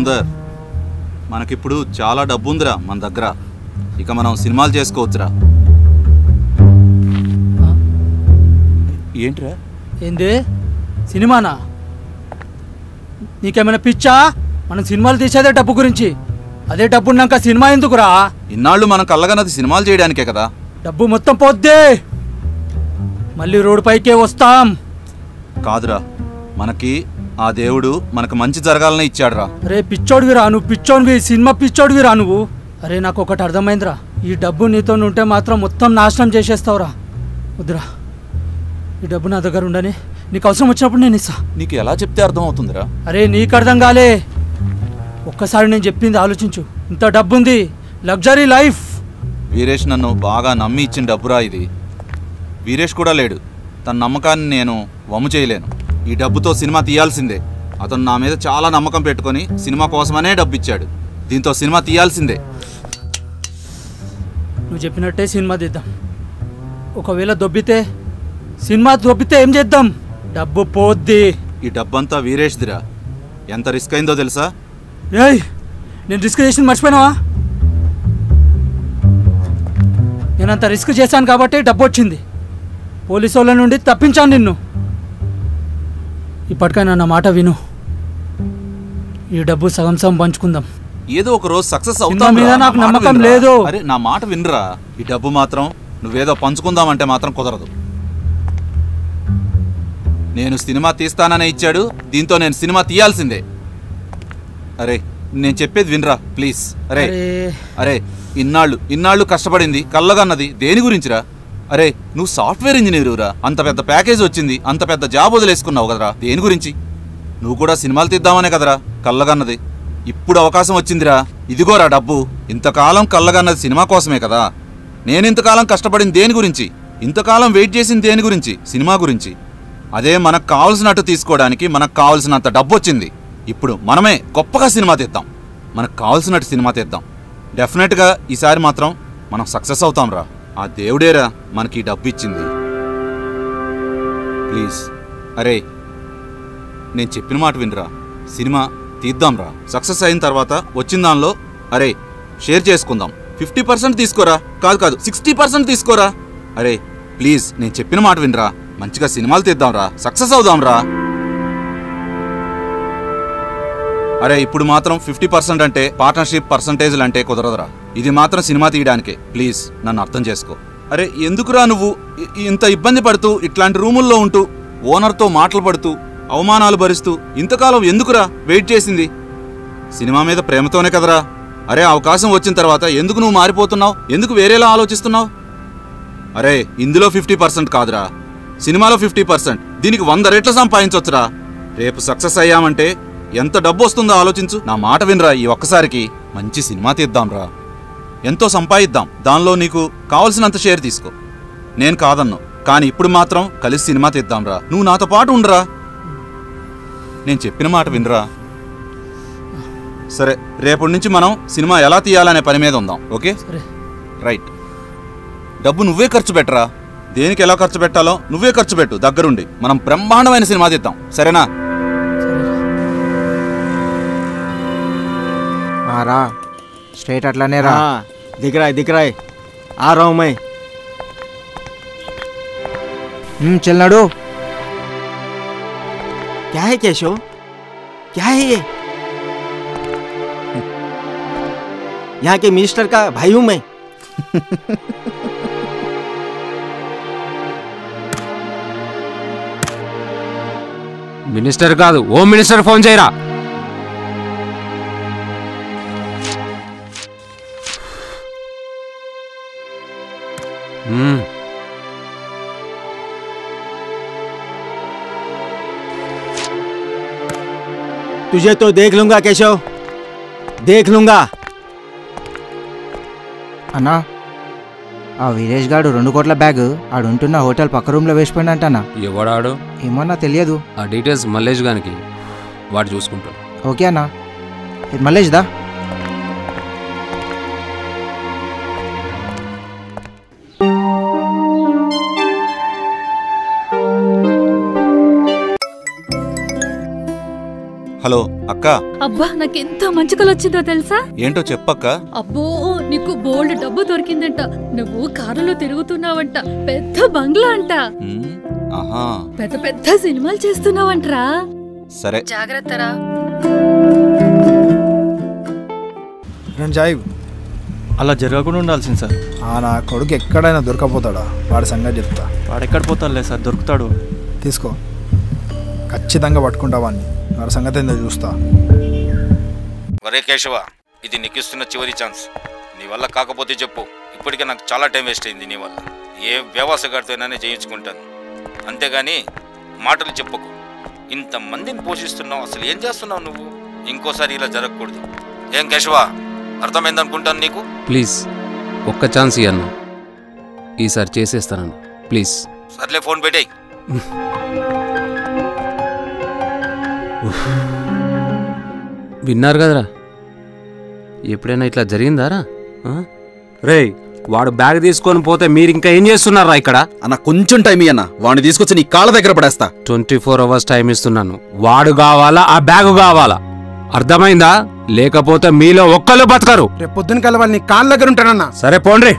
సుందర్, మనకిప్పుడు చాలా డబ్బు ఉందిరా మన దగ్గర. ఇక మనం సినిమాలు చేసుకోవచ్చురా. ఏంట్రా? ఏంది సినిమానా? నీకేమైనా పిచ్చా? మనం సినిమాలు తీసేదే డబ్బు గురించి. అదే డబ్బు ఉన్నాక సినిమా ఎందుకురా? ఇన్నాళ్ళు మనం కళ్ళగన్నది సినిమాలు చేయడానికే కదా. డబ్బు మొత్తం పోద్దే, మళ్ళీ రోడ్డు పైకే వస్తాం. కాదురా, మనకి ఆ దేవుడు మనకు మంచి జరగాలని ఇచ్చాడురా. అరే పిచ్చోడివి రా నువ్వు, పిచ్చోడివి, సినిమా పిచ్చోడివి రా నువ్వు. అరే నాకు ఒకటి అర్థమైందిరా, ఈ డబ్బు నీతో ఉంటే మాత్రం మొత్తం నాశనం చేసేస్తావురా. వద్దురా, ఈ డబ్బు నా దగ్గర ఉండని, నీకు అవసరం వచ్చినప్పుడు నేను ఇస్తా. నీకు ఎలా చెప్తే అర్థం అవుతుందిరా? అరే నీకు అర్థం కాలే, ఒక్కసారి నేను చెప్పింది ఆలోచించు. ఇంత డబ్బు ఉంది, లగ్జరీ లైఫ్. వీరేష్ నన్ను బాగా నమ్మి ఇచ్చిన డబ్బురా ఇది. వీరేష్ కూడా లేడు, తన నమ్మకాన్ని నేను వమ్ము చేయలేను. ఈ డబ్బుతో సినిమా తీయాల్సిందే. అతను నా మీద చాలా నమ్మకం పెట్టుకొని సినిమా కోసమనే డబ్బు ఇచ్చాడు. దీంతో సినిమా తీయాల్సిందే. నువ్వు చెప్పినట్టే సినిమా తీద్దాం. ఒకవేళ సినిమా దొబ్బితే ఏం చేద్దాం? డబ్బు పోద్ది. ఈ డబ్బంతా వీరేష్దిరా. ఎంత రిస్క్ అయిందో తెలుసా? ఏయ్, నేను రిస్క్ చేసింది మర్చిపోయినావా? నేను అంత రిస్క్ చేశాను కాబట్టి డబ్బు వచ్చింది. పోలీసు వాళ్ళ నుండి తప్పించాను నిన్ను. ఇప్పటికైనా నా మాట విను. ఈ డబ్బు సగం సగం పంచుకుందాం. ఏదో ఒక రోజు సక్సెస్ అవుతాం మీద నాకు నమ్మకం లేదు. అరే నా మాట వినరా. ఈ డబ్బు మాత్రం నువ్వేదో పంచుకుందామంటే మాత్రం కుదరదు. నేను సినిమా తీస్తాననే ఇచ్చాడు, దీంతో నేను సినిమా తీయాల్సిందే. అరే నేను చెప్పేది వినరా ప్లీజ్. అరే అరే ఇన్నాళ్ళు కష్టపడింది కళ్ళగన్నది దేని గురించిరా? అరే నువ్వు సాఫ్ట్వేర్ ఇంజనీరురా, అంత పెద్ద ప్యాకేజ్ వచ్చింది, అంత పెద్ద జాబ్ వదిలేసుకున్నావు కదరా. దేని గురించి? నువ్వు కూడా సినిమాలు తీద్దామనే కదరా కళ్ళగన్నది. ఇప్పుడు అవకాశం వచ్చిందిరా, ఇదిగోరా డబ్బు. ఇంతకాలం కళ్ళగన్నది సినిమా కోసమే కదా. నేను ఇంతకాలం కష్టపడింది దేని గురించి? ఇంతకాలం వెయిట్ చేసింది దేని గురించి? సినిమా గురించి. అదే మనకు కావాల్సినట్టు తీసుకోవడానికి మనకు కావాల్సినంత డబ్బు వచ్చింది. ఇప్పుడు మనమే గొప్పగా సినిమా తీద్దాం, మనకు కావాల్సినట్టు సినిమా తీద్దాం. డెఫినెట్గా ఈసారి మాత్రం మనం సక్సెస్ అవుతాం రా. ఆ దేవుడేరా మనకి డబ్బు ఇచ్చింది. ప్లీజ్ అరే నేను చెప్పిన మాట వినరా. సినిమా తీద్దాంరా. సక్సెస్ అయిన తర్వాత వచ్చిన దానిలో అరే షేర్ చేసుకుందాం. 50% తీసుకోరా. కాదు 60% తీసుకోరా. అరే ప్లీజ్ నేను చెప్పిన మాట వినరా. మంచిగా సినిమాలు తీద్దాంరా, సక్సెస్ అవుదాంరా. అరే ఇప్పుడు మాత్రం 50% అంటే పార్ట్నర్షిప్ పర్సంటేజ్లు అంటే కుదరదురా. ఇది మాత్రం సినిమా తీయడానికే. ప్లీజ్ నన్ను అర్థం చేసుకో. అరే ఎందుకురా నువ్వు ఇంత ఇబ్బంది పడుతూ ఇట్లాంటి రూముల్లో ఉంటూ ఓనర్తో మాటలు పడుతూ అవమానాలు భరిస్తూ ఇంతకాలం ఎందుకురా వెయిట్ చేసింది? సినిమా మీద ప్రేమతోనే కదరా. అరే అవకాశం వచ్చిన తర్వాత ఎందుకు నువ్వు మారిపోతున్నావు? ఎందుకు వేరేలా ఆలోచిస్తున్నావు? అరే ఇందులో 50% కాదురా, సినిమాలో 50%. దీనికి 100 రెట్లు సంపాదించవచ్చురా. రేపు సక్సెస్ అయ్యామంటే ఎంత డబ్బు వస్తుందో ఆలోచించు. నా మాట వినరా. ఈ ఒక్కసారికి మంచి సినిమా తీద్దాంరా, ఎంతో సంపాదిద్దాం. దానిలో నీకు కావలసినంత షేర్ తీసుకో, నేను కాదన్ను. కానీ ఇప్పుడు మాత్రం కలిసి సినిమా తీద్దాంరా. నువ్వు నాతో పాటు ఉండరా. నేను చెప్పిన మాట వినరా. సరే రేపటి నుంచి మనం సినిమా ఎలా తీయాలనే పని మీద ఉందాం. Okay right. డబ్బు నువ్వే ఖర్చు పెట్టరా. దేనికి ఎలా ఖర్చు పెట్టాలో నువ్వే ఖర్చు పెట్టు. దగ్గరుండి మనం బ్రహ్మాండమైన సినిమా తీద్దాం, సరేనా? రా స్ట్రైట్ అట్లానే రా. దిగరాయ్ ఆ रहा हूं मैं. चलनाडू. क्या है केशव? क्या है ये? यहाँ के मिनिस्टर का भाई हूं मैं. మినిస్టర్ కాదు, హోమ్ మినిస్టర్ ఫోన్ చేయరా. तुझे तो देख लूंगा केशव, देख लूंगा. అన్నా ఆ వీరేష్ గాడు 2 కోట్ల బ్యాగ్ ఆడుంటున్న హోటల్ పక్క రూమ్లో వేసిపోయినంటనా. ఎవడాడు? ఏమన్నా తెలియదు. ఆ డీటెయిల్స్ మల్లేష్ గానికి, వాడు చూసుకుంటాడు. ఓకే అన్నా. మల్లేష్ దా. హలో అక్క అబ్బా నాకెంత మంచి కల వచ్చిందో తెలుసా? ఏంటో చెప్పక్క. అబ్బో నీకు బోల్డ్ డబ్బు దొరికిందంట. నువ్వు కారులో తిరుగుతున్నావంట. పెద్ద బంగ్లా అంట. ఆహా పెద్ద పెద్ద సినిమాలు చేస్తున్నావంటరా. సరే జాగ్రత్తరా. జాయివ్ అలా జరగకుండా ఉండాల్సింది సార్. నా కొడుకు ఎక్కడైనా దొరకపోతాడా? వాడి సంగతి చెప్తా. వాడు ఎక్కడ పోతాడులే సార్, దొరుకుతాడు. తీసుకో, ఖచ్చితంగా పట్టుకుంటా వాడిని. వాడి సంగతి ఏందో చూస్తా. ఒరే కేశవ, ఇది నీకు ఇస్తున్న చివరి ఛాన్స్. నీ వల్ల కాకపోతే చెప్పు. ఇప్పటికే నాకు చాలా టైం వేస్ట్ అయింది నీ వల్ల. ఏ వ్యవసాయగారితోనైనా చేయించుకుంటాను, అంతేగాని మాటలు చెప్పకు. ఇంతమందిని పోషిస్తున్నావు, అసలు ఏం చేస్తున్నావు నువ్వు? ఇంకోసారి ఇలా జరగకూడదు. ఏం కేశవ, అర్థమైందనుకుంటాను నీకు. ప్లీజ్ ఒక్క ఛాన్స్ ఇయ్యన్న, ఈసారి చేసేస్తానన్న ప్లీజ్. సర్లే, ఫోన్ పెట్టేయ్. విన్నారు కదరా, ఎప్పుడైనా ఇట్లా జరిగిందారా? రే, వాడు బ్యాగ్ తీసుకొని పోతే మీరు ఇంకా ఏం చేస్తున్నారా ఇక్కడ? అన్న కొంచెం టైం ఇయ్యన్న, వాడిని తీసుకొచ్చి నీ కాళ్ళ దగ్గర పడేస్తా. 24 hours టైం ఇస్తున్నాను. వాడు కావాలా, ఆ బ్యాగు కావాలా? అర్థమైందా? లేకపోతే మీలో ఒక్కళ్ళు బతకరు. రేపు పొద్దున కల వాళ్ళని కాళ్ళ దగ్గర ఉంటానన్నా. సరే పోండ్రి.